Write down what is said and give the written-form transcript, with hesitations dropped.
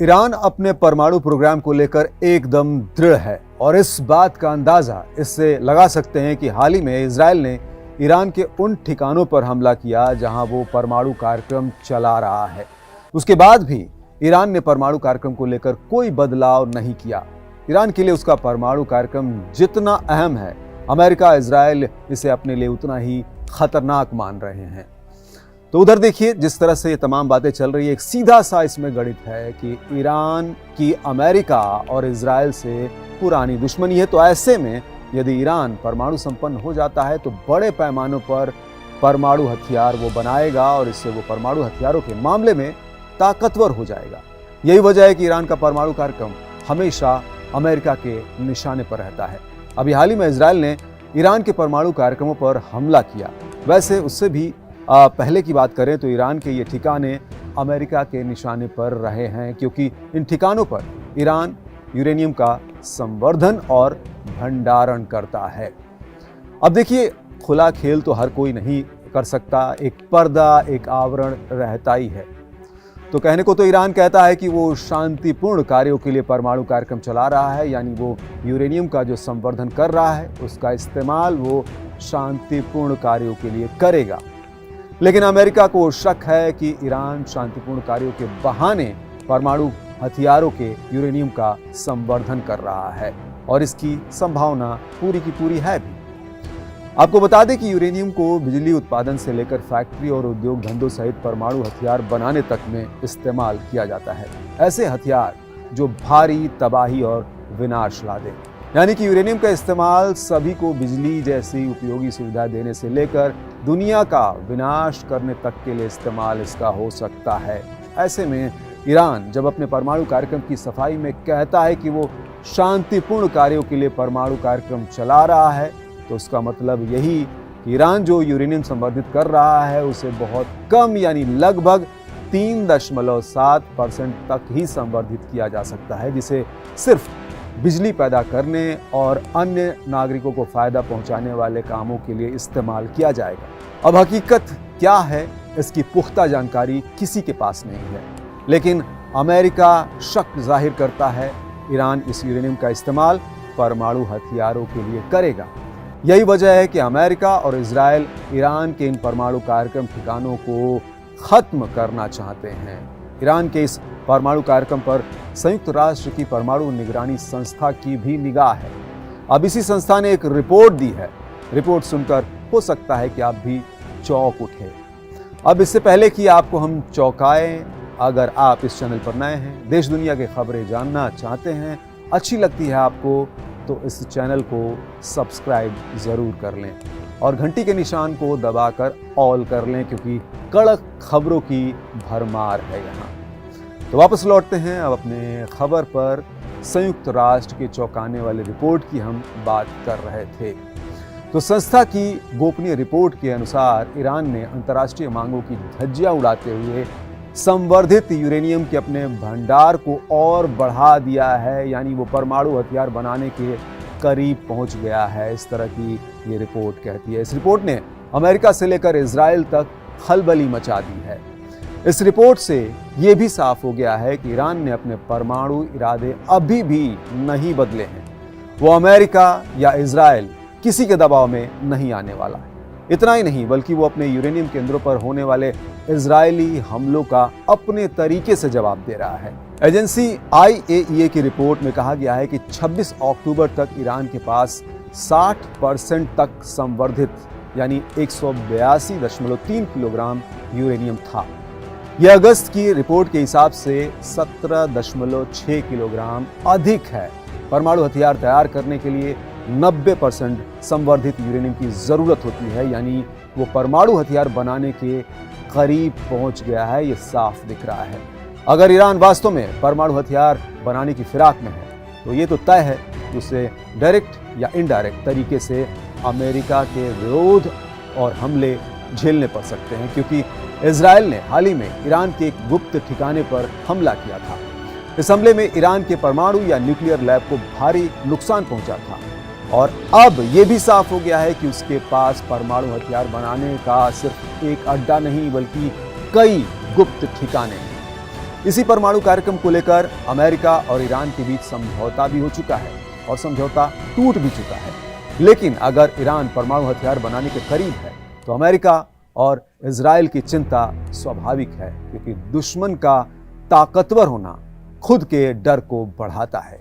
Iran अपने परमाणु programme को लेकर एकदम दृढ़ है और इस बात का अंदाजा इससे लगा सकते हैं कि हाल ही में इजराइल ने ईरान के उन ठिकानों पर हमला किया जहां वो परमाणु कार्यक्रम चला रहा है। उसके बाद भी ईरान ने परमाणु कार्यक्रम को लेकर कोई बदलाव नहीं किया। ईरान के लिए उसका परमाणु कार्यक्रम जितना अहम है, अमेरिका इजराइल इसे अपने लिए उतना ही खतरनाक मान रहे हैं। तो उधर देखिए, जिस तरह से ये तमाम बातें चल रही है, एक सीधा सा इसमें गणित है कि ईरान की अमेरिका और इजराइल से पुरानी दुश्मनी है। तो ऐसे में यदि ईरान परमाणु संपन्न हो जाता है तो बड़े पैमानों पर परमाणु हथियार वो बनाएगा और इससे वो परमाणु हथियारों के मामले में ताकतवर हो जाएगा। यही वजह है कि ईरान का परमाणु कार्यक्रम हमेशा अमेरिका के निशाने पर रहता है। अभी हाल ही में इजराइल ने ईरान के परमाणु कार्यक्रमों पर हमला किया। वैसे उससे भी पहले की बात करें तो ईरान के ये ठिकाने अमेरिका के निशाने पर रहे हैं, क्योंकि इन ठिकानों पर ईरान यूरेनियम का संवर्धन और भंडारण करता है। अब देखिए, खुला खेल तो हर कोई नहीं कर सकता, एक पर्दा, एक आवरण रहता ही है। तो कहने को तो ईरान कहता है कि वो शांतिपूर्ण कार्यों के लिए परमाणु कार्यक्रम चला रहा है, यानी वो यूरेनियम का जो संवर्धन कर रहा है उसका इस्तेमाल वो शांतिपूर्ण कार्यों के लिए करेगा। लेकिन अमेरिका को शक है कि ईरान शांतिपूर्ण कार्यों के बहाने परमाणु हथियारों के यूरेनियम का संवर्धन कर रहा है और इसकी संभावना पूरी की पूरी है भी। आपको बता दें कि यूरेनियम को बिजली उत्पादन से लेकर फैक्ट्री और उद्योग धंधों सहित परमाणु हथियार बनाने तक में इस्तेमाल किया जाता है। ऐसे हथियार जो भारी तबाही और विनाश ला दें, यानी कि यूरेनियम का इस्तेमाल सभी को बिजली जैसी उपयोगी सुविधा देने से लेकर दुनिया का विनाश करने तक के लिए इस्तेमाल इसका हो सकता है। ऐसे में ईरान जब अपने परमाणु कार्यक्रम की सफाई में कहता है कि वो शांतिपूर्ण कार्यों के लिए परमाणु कार्यक्रम चला रहा है, तो उसका मतलब यही कि ईरान जो यूरेनियम संवर्धित कर रहा है उसे बहुत कम, यानी लगभग 3.7% तक ही संवर्धित किया जा सकता है, जिसे सिर्फ बिजली पैदा करने और अन्य नागरिकों को फायदा पहुंचाने वाले कामों के लिए इस्तेमाल किया जाएगा। अब हकीकत क्या है, इसकी पुख्ता जानकारी किसी के पास नहीं है, लेकिन अमेरिका शक जाहिर करता है ईरान इस यूरेनियम का इस्तेमाल परमाणु हथियारों के लिए करेगा। यही वजह है कि अमेरिका और इजराइल ईरान के इन परमाणु कार्यक्रम ठिकानों को खत्म करना चाहते हैं। ईरान के इस परमाणु कार्यक्रम पर संयुक्त राष्ट्र की परमाणु निगरानी संस्था की भी निगाह है। अब इसी संस्था ने एक रिपोर्ट दी है। रिपोर्ट सुनकर हो सकता है कि आप भी चौंक उठे। अब इससे पहले कि आपको हम चौंकाएं, अगर आप इस चैनल पर नए हैं, देश दुनिया की खबरें जानना चाहते हैं, अच्छी लगती है आपको, तो इस चैनल को सब्सक्राइब जरूर कर लें और घंटी के निशान को दबाकर ऑल कर लें, क्योंकि कड़क खबरों की भरमार है यहाँ। तो वापस लौटते हैं अब अपने खबर पर। संयुक्त राष्ट्र के चौंकाने वाले रिपोर्ट की हम बात कर रहे थे। तो संस्था की गोपनीय रिपोर्ट के अनुसार ईरान ने अंतर्राष्ट्रीय मांगों की धज्जियां उड़ाते हुए संवर्धित यूरेनियम के अपने भंडार को और बढ़ा दिया है, यानी वो परमाणु हथियार बनाने के करीब पहुंच गया है, इस तरह की ये रिपोर्ट कहती है। इस रिपोर्ट ने अमेरिका से लेकर इजराइल तक खलबली मचा दी है। इस रिपोर्ट से ये भी साफ हो गया है कि ईरान ने अपने परमाणु इरादे अभी भी नहीं बदले हैं। वो अमेरिका या इजराइल किसी के दबाव में नहीं आने वाला है। इतना ही नहीं, बल्कि वो अपने यूरेनियम केंद्रों पर होने वाले इजरायली हमलों का अपने तरीके से जवाब दे रहा है। एजेंसी IAEA की रिपोर्ट में कहा गया है कि 26 अक्टूबर तक ईरान के पास 60% तक संवर्धित, यानी 182.3 किलोग्राम यूरेनियम था। यह अगस्त की रिपोर्ट के हिसाब से 17.6 किलोग्राम अधिक है। परमाणु हथियार तैयार करने के लिए 90% संवर्धित यूरेनियम की जरूरत होती है, यानी वो परमाणु हथियार बनाने के करीब पहुंच गया है, ये साफ दिख रहा है। अगर ईरान वास्तव में परमाणु हथियार बनाने की फिराक में है, तो ये तो तय है कि उसे डायरेक्ट या इनडायरेक्ट तरीके से अमेरिका के विरोध और हमले झेलने पड़ सकते हैं, क्योंकि इजराइल ने हाल ही में ईरान के एक गुप्त ठिकाने पर हमला किया था। इस हमले में ईरान के परमाणु या न्यूक्लियर लैब को भारी नुकसान पहुंचा था और अब ये भी साफ हो गया है कि उसके पास परमाणु हथियार बनाने का सिर्फ एक अड्डा नहीं, बल्कि कई गुप्त ठिकाने हैं। इसी परमाणु कार्यक्रम को लेकर अमेरिका और ईरान के बीच समझौता भी हो चुका है और समझौता टूट भी चुका है। लेकिन अगर ईरान परमाणु हथियार बनाने के करीब है तो अमेरिका और इजराइल की चिंता स्वाभाविक है, क्योंकि दुश्मन का ताकतवर होना खुद के डर को बढ़ाता है।